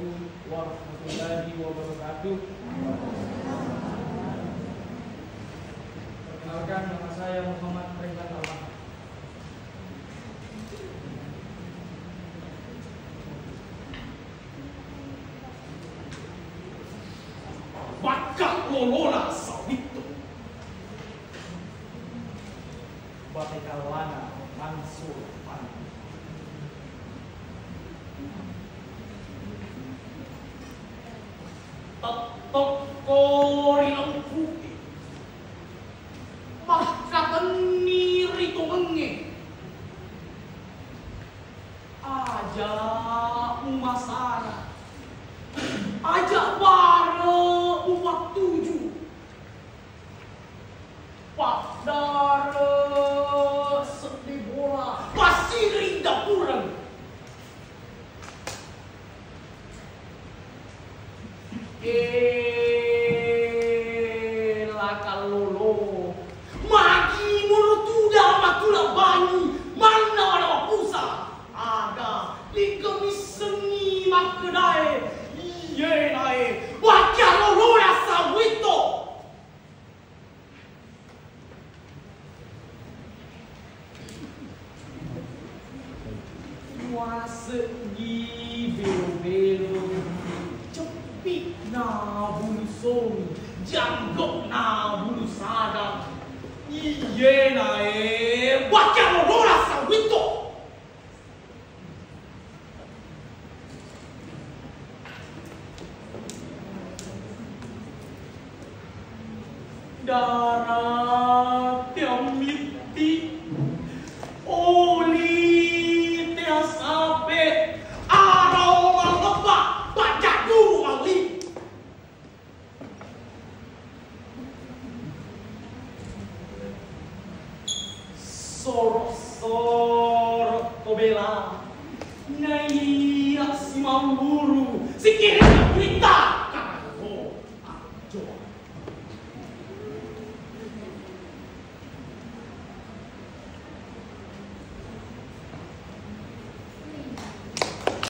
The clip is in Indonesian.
Assalamualaikum warahmatullahi wabarakatuh. Perkenalkan, nama saya Muhammad Reza Talman. Bakal lolola sawito. Batekawana Mansur Pandi. Tatok kori ang puti. Mahkatani rito ngenge. Aja umasara. Aja bara umat tujuh. Pak dara sedih bola. Pasiri dapuran. Kalolo magi murutuda matula bani mana ada pusa ada likemis sengi makedai iye nae wakya lolo ya sawito wasegi belo-belo cepik na bulu somi janggok na bulu sadang iye nae wakya lolola sawito darat yang miti oli tia sape arau malebak bajak dulu mali sorok-sorok kobela naiak si mamburu si kiri